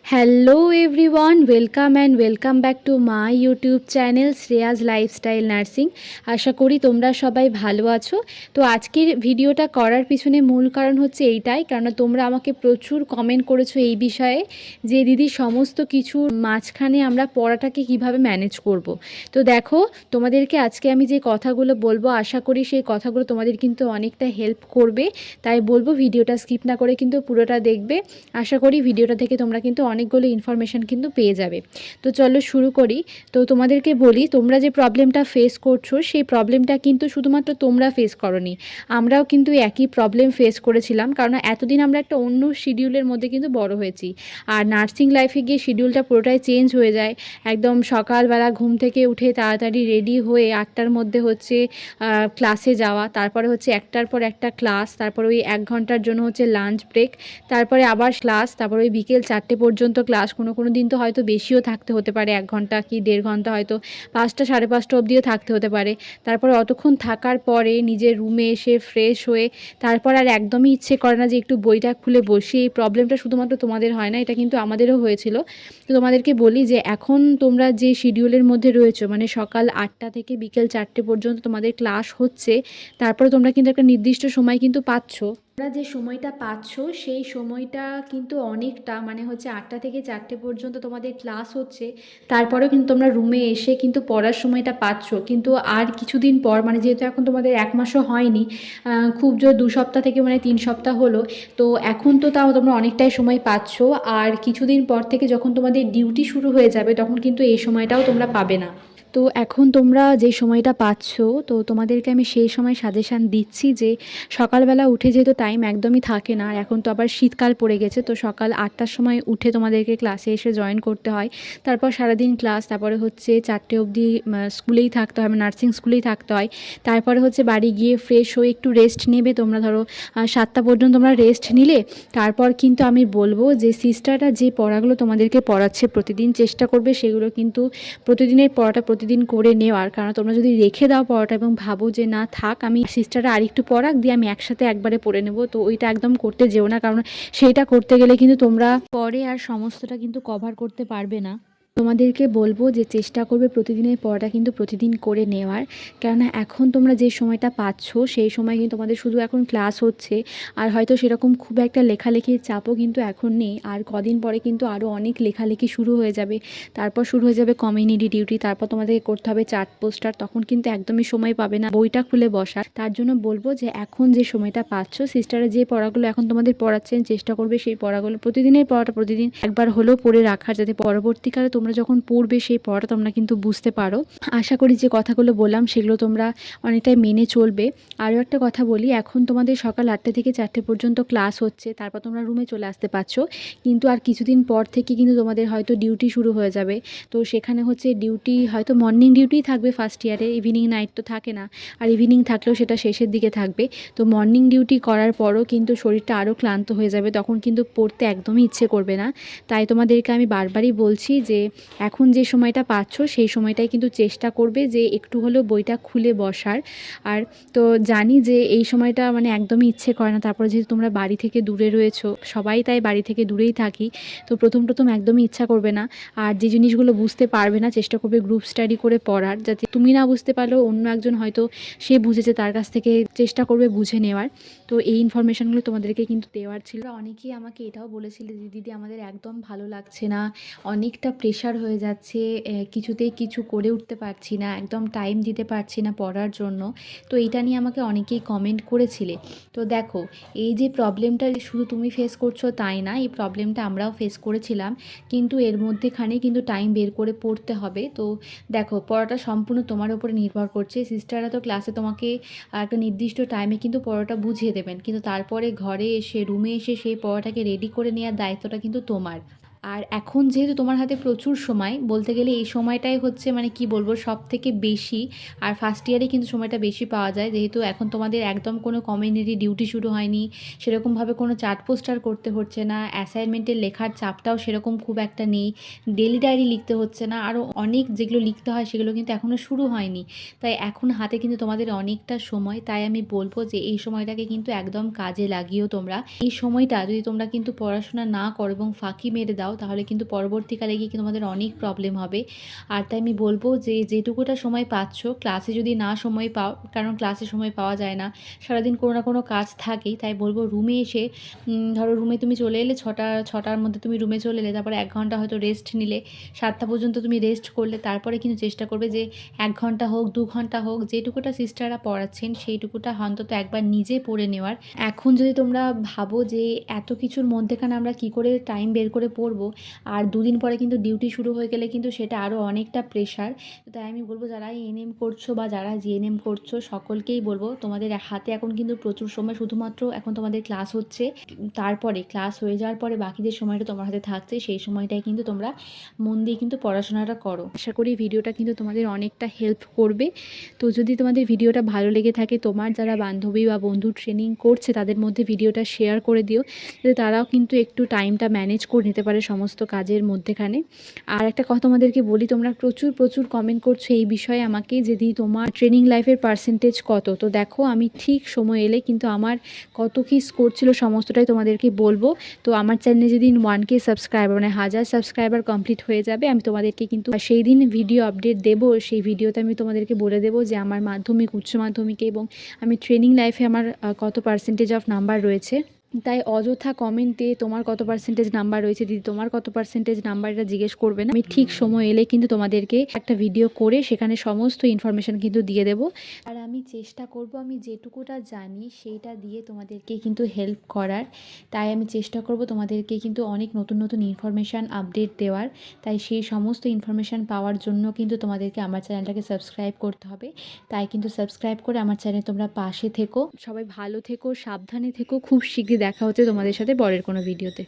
Hello everyone, welcome and welcome back to my YouTube channel Shreya's lifestyle nursing. আশা করি তোমরা সবাই ভালো আছো। তো আজকের ভিডিওটা করার পিছনে মূল কারণ হচ্ছে এইটাই, কারণ তোমরা আমাকে প্রচুর কমেন্ট করেছো এই বিষয়ে যে দিদি সমস্ত কিছুর মাঝখানে আমরা পড়াটাকে কিভাবে ম্যানেজ করব। তো দেখো, তোমাদেরকে আজকে আমি যে কথাগুলো বলবো আশা করি সেই কথাগুলো তোমাদের কিন্তু অনেকটা হেল্প করবে। তাই বলবো ভিডিওটা স্কিপ না করে কিন্তু পুরোটা দেখবে। আশা করি ভিডিওটা থেকে তোমরা কিন্তু অনেকগুলো ইনফরমেশান কিন্তু পেয়ে যাবে। তো চলো শুরু করি। তো তোমাদেরকে বলি, তোমরা যে প্রবলেমটা ফেস করছো সেই প্রবলেমটা কিন্তু শুধুমাত্র তোমরা ফেস করোনি, আমরাও কিন্তু একই প্রবলেম ফেস করেছিলাম। কারণ এতদিন আমরা একটা অন্য শিডিউলের মধ্যে কিন্তু বড় হয়েছি, আর নার্সিং লাইফে গিয়ে শিডিউলটা পুরোটাই চেঞ্জ হয়ে যায়। একদম সকালবেলা ঘুম থেকে উঠে তাড়াতাড়ি রেডি হয়ে 8টার মধ্যে হচ্ছে ক্লাসে যাওয়া, তারপরে হচ্ছে 1টার পর একটা ক্লাস, তারপরে ওই 1 ঘন্টার জন্য হচ্ছে লাঞ্চ ব্রেক, তারপরে আবার ক্লাস, তারপরে ওই বিকেল 4টে পর্যন্ত ক্লাস। কোনো দিন তো হয়তো বেশিও থাকতে হতে পারে, 1 ঘন্টা কি 1.5 ঘন্টা, হয়তো 5টা 5:30 অবধিও থাকতে হতে পারে। তারপরে অতক্ষণ থাকার পরে নিজের রুমে এসে ফ্রেশ হয়ে তারপর আর একদমই ইচ্ছে করে না যে একটু বইটা খুলে বসি। এই প্রবলেমটা শুধুমাত্র তোমাদের হয় না, এটা কিন্তু আমাদেরও হয়েছিল। তো তোমাদেরকে বলি যে এখন তোমরা যে শিডিউলের মধ্যে রয়েছো, মানে সকাল 8টা থেকে বিকেল 4টে পর্যন্ত তোমাদের ক্লাস হচ্ছে, তারপরে তোমরা কিন্তু একটা নির্দিষ্ট সময় কিন্তু পাচ্ছ। তোমরা যে সময়টা পাচ্ছ সেই সময়টা কিন্তু অনেকটা, মানে হচ্ছে 8টা থেকে 4টে পর্যন্ত তোমাদের ক্লাস হচ্ছে, তারপরেও কিন্তু তোমরা রুমে এসে কিন্তু পড়ার সময়টা পাচ্ছ। কিন্তু আর কিছুদিন পর, মানে যেহেতু এখন তোমাদের 1 মাসও হয়নি, খুব জোর 2 সপ্তাহ থেকে মানে 3 সপ্তাহ হলো, তো এখন তো তাও তোমরা অনেকটাই সময় পাচ্ছ। আর কিছুদিন পর থেকে যখন তোমাদের ডিউটি শুরু হয়ে যাবে তখন কিন্তু এই সময়টাও তোমরা পাবে না। তো এখন তোমরা যে সময়টা পাচ্ছ, তো তোমাদেরকে আমি সেই সময় সাজেশান দিচ্ছি যে সকালবেলা উঠে যেহেতু টাইম একদমই থাকে না, আর এখন তো আবার শীতকাল পড়ে গেছে, তো সকাল 8টার সময় উঠে তোমাদেরকে ক্লাসে এসে জয়েন করতে হয়। তারপর সারাদিন ক্লাস, তারপরে হচ্ছে 4টে অবধি স্কুলেই থাকতে হয়, নার্সিং স্কুলেই থাকতে হয়। তারপরে হচ্ছে বাড়ি গিয়ে ফ্রেশ হয়ে একটু রেস্ট নেবে তোমরা, ধরো 7টা পর্যন্ত তোমরা রেস্ট নিলে। তারপর কিন্তু আমি বলবো যে সিস্টাররা যে পড়াগুলো তোমাদেরকে পড়াচ্ছে প্রতিদিন, চেষ্টা করবে সেগুলো কিন্তু প্রতিদিনের পড়াটা প্রতিদিন করে নেওয়ার। কারণ তোমরা যদি রেখে দাও পড়াটা এবং ভাবো যে না থাক, আমি সিস্টাররা আরেকটু পড়াক দিয়ে আমি একসাথে একবারে পড়ে নেব, তো ওইটা একদম করতে যেও না। কারণ সেইটা করতে গেলে কিন্তু তোমরা পরে আর সমস্তটা কিন্তু কভার করতে পারবে না। তোমাদেরকে বলবো যে চেষ্টা করবে প্রতিদিনের পড়াটা কিন্তু প্রতিদিন করে নেওয়ার। কেননা এখন তোমরা যে সময়টা পাচ্ছ সেই সময় কিন্তু তোমাদের শুধু এখন ক্লাস হচ্ছে, আর হয়তো সেরকম খুব একটা লেখালেখির চাপও কিন্তু এখন নেই। আর কদিন পরে কিন্তু আরও অনেক লেখালেখি শুরু হয়ে যাবে, তারপর শুরু হয়ে যাবে কমিউনিটি ডিউটি, তারপর তোমাদেরকে করতে হবে চার্ট পোস্টার, তখন কিন্তু একদমই সময় পাবে না বইটা খুলে বসার। তার জন্য বলবো যে এখন যে সময়টা পাচ্ছ, সিস্টাররা যে পড়াগুলো এখন তোমাদের পড়াচ্ছেন চেষ্টা করবে সেই পড়াগুলো প্রতিদিনের পড়াটা প্রতিদিন একবার হলেও পড়ে রাখার, যাতে পরবর্তীকালে তোমরা যখন পড়বে সেই পড়াটা তোমরা কিন্তু বুঝতে পারো। আশা করি যে কথাগুলো বললাম সেগুলো তোমরা অনেকটাই মেনে চলবে। আরও একটা কথা বলি, এখন তোমাদের সকাল 8টা থেকে 4টে পর্যন্ত ক্লাস হচ্ছে, তারপর তোমরা রুমে চলে আসতে পারছো। কিন্তু আর কিছুদিন পর থেকে কিন্তু তোমাদের হয়তো ডিউটি শুরু হয়ে যাবে। তো সেখানে হচ্ছে ডিউটি হয়তো মর্নিং ডিউটিই থাকবে ফার্স্ট ইয়ারে, ইভিনিং নাইট তো থাকে না, আর ইভিনিং থাকলেও সেটা শেষের দিকে থাকবে। তো মর্নিং ডিউটি করার পরও কিন্তু শরীরটা আরও ক্লান্ত হয়ে যাবে, তখন কিন্তু পড়তে একদমই ইচ্ছে করবে না। তাই তোমাদেরকে আমি বারবারই বলছি যে এখন যে সময়টা পাচ্ছ সেই সময়টাই কিন্তু চেষ্টা করবে যে একটু হলেও বইটা খুলে বসার। আর তো জানি যে এই সময়টা মানে একদমই ইচ্ছে করে না, তারপরে যেহেতু তোমরা বাড়ি থেকে দূরে রয়েছো, সবাই তাই বাড়ি থেকে দূরেই থাকি, তো প্রথম একদমই ইচ্ছা করবে না। আর যে জিনিসগুলো বুঝতে পারবে না চেষ্টা করবে গ্রুপ স্টাডি করে পড়ার, যাতে তুমি না বুঝতে পারলেও অন্য একজন হয়তো সে বুঝেছে তার কাছ থেকে চেষ্টা করবে বুঝে নেওয়ার। তো এই ইনফরমেশানগুলো তোমাদেরকে কিন্তু দেওয়ার ছিল। অনেকেই আমাকে এটাও বলেছিলে যে দিদি আমাদের একদম ভালো লাগছে না, অনেকটা প্রেশার হয়ে যাচ্ছে, কিছুতেই কিছু করে উঠতে পারছি না, একদম টাইম দিতে পারছি না পড়ার জন্য। তো এইটা নিয়ে আমাকে অনেকেই কমেন্ট করেছিলে। তো দেখো, এই যে প্রবলেমটা শুধু তুমি ফেস করছো তাই না, এই প্রবলেমটা আমরাও ফেস করেছিলাম, কিন্তু এর মধ্যেখানে কিন্তু টাইম বের করে পড়তে হবে। তো দেখো, পড়াটা সম্পূর্ণ তোমার উপরে নির্ভর করছে। সিস্টাররা তো ক্লাসে তোমাকে একটা নির্দিষ্ট টাইমে কিন্তু পড়াটা বুঝিয়ে দেবেন, কিন্তু তারপরে ঘরে এসে রুমে এসে সেই পড়াটাকে রেডি করে নেওয়ার দায়িত্বটা কিন্তু তোমার। আর এখন যেহেতু তোমার হাতে প্রচুর সময়, বলতে গেলে এই সময়টাই হচ্ছে মানে কি বলবো সব থেকে বেশি। আর ফার্স্ট ইয়ারে কিন্তু সময়টা বেশি পাওয়া যায়, যেহেতু এখন তোমাদের একদম কোনো কমিউনিটি ডিউটি শুরু হয়নি, সেরকমভাবে কোনো চার্ট পোস্টার করতে হচ্ছে না, অ্যাসাইনমেন্টের লেখার চাপটাও সেরকম খুব একটা নেই, ডেলি ডায়েরি লিখতে হচ্ছে না, আরও অনেক যেগুলো লিখতে হয় সেগুলো কিন্তু এখনও শুরু হয়নি। তাই এখন হাতে কিন্তু তোমাদের অনেকটা সময়, তাই আমি বলবো যে এই সময়টাকে কিন্তু একদম কাজে লাগিও তোমরা। এই সময়টা যদি তোমরা কিন্তু পড়াশোনা না করো এবং ফাঁকি মেরে দাও, দাও তাহলে কিন্তু পরবর্তীকালে গিয়ে কিন্তু তোমাদের অনেক প্রবলেম হবে। আর তাই আমি বলবো যে যেটুকুটা সময় পাচ্ছ ক্লাসে যদি না সময় পাও, কারণ ক্লাসে সময় পাওয়া যায় না, সারাদিন কোনো না কোনো কাজ থাকেই, তাই বলবো রুমে এসে ধরো রুমে তুমি চলে এলে ছটার মধ্যে তুমি রুমে চলে এলে, তারপরে 1 ঘন্টা হয়তো রেস্ট নিলে, 7টা পর্যন্ত তুমি রেস্ট করলে, তারপরে কিন্তু চেষ্টা করবে যে 1 ঘন্টা হোক 2 ঘন্টা হোক যেটুকুটা সিস্টাররা পড়াচ্ছেন সেইটুকুটা অন্তত একবার নিজে পড়ে নেওয়ার। এখন যদি তোমরা ভাবো যে এত কিছুর মধ্যেখানে আমরা কি করে টাইম বের করে পড়বো, আর 2 দিন পরে কিন্তু ডিউটি শুরু হয়ে গেলে কিন্তু সেটা আরও অনেকটা প্রেশার। তাই আমি বলবো যারা এএনএম করছো বা যারা জিএনএম করছো সকলকেই বলবো তোমাদের হাতে এখন কিন্তু প্রচুর সময়, শুধুমাত্র এখন তোমাদের ক্লাস হচ্ছে, তারপরে ক্লাস হয়ে যাওয়ার পরে বাকি যে সময়টা তোমার হাতে থাকছে সেই সময়টাই কিন্তু তোমরা মন দিয়ে কিন্তু পড়াশোনাটা করো। আশা করি ভিডিওটা কিন্তু তোমাদের অনেকটা হেল্প করবে। তো যদি তোমাদের ভিডিওটা ভালো লেগে থাকে, তোমার যারা বান্ধবী বা বন্ধু ট্রেনিং করছে তাদের মধ্যে ভিডিওটা শেয়ার করে দিও, যাতে তারাও কিন্তু একটু টাইমটা ম্যানেজ করে নিতে পারে সমস্ত কাজের মধ্যেখানে। আর একটা কথা তোমাদেরকে বলি, তোমরা প্রচুর প্রচুর কমেন্ট করছো এই বিষয়ে আমাকে যে দিদি তোমার ট্রেনিং লাইফের পার্সেন্টেজ কত। তো দেখো আমি ঠিক সময় এলে কিন্তু আমার কত কী স্কোর ছিল সমস্তটাই তোমাদেরকে বলবো। তো আমার চ্যানেলে যেদিন 1K সাবস্ক্রাইবার মানে 1000 সাবস্ক্রাইবার কমপ্লিট হয়ে যাবে, আমি তোমাদেরকে কিন্তু সেই দিন ভিডিও আপডেট দেবো। সেই ভিডিওতে আমি তোমাদেরকে বলে দেবো যে আমার মাধ্যমিক, উচ্চ মাধ্যমিকে এবং আমি ট্রেনিং লাইফে আমার কত পার্সেন্টেজ অফ নাম্বার রয়েছে। তাই অযথা কমেন্টে তোমার কত পার্সেন্টেজ নাম্বার রয়েছে দিদি, তোমার কত পার্সেন্টেজ নাম্বার, এটা জিজ্ঞেস করবে না। আমি ঠিক সময় এলে কিন্তু তোমাদেরকে একটা ভিডিও করে সেখানে সমস্ত ইনফরমেশান কিন্তু দিয়ে দেবো। আর আমি চেষ্টা করব আমি যেটুকুটা জানি সেইটা দিয়ে তোমাদেরকে কিন্তু হেল্প করার। তাই আমি চেষ্টা করব তোমাদেরকে কিন্তু অনেক নতুন নতুন ইনফরমেশান আপডেট দেওয়ার। তাই সেই সমস্ত ইনফরমেশান পাওয়ার জন্য কিন্তু তোমাদেরকে আমার চ্যানেলটাকে সাবস্ক্রাইব করতে হবে। তাই কিন্তু সাবস্ক্রাইব করে আমার চ্যানেল তোমরা পাশে থেকো। সবাই ভালো থেকো, সাবধানে থেকো। খুব শীঘ্রই দেখা হচ্ছে তোমাদের সাথে পরের কোনো ভিডিওতে।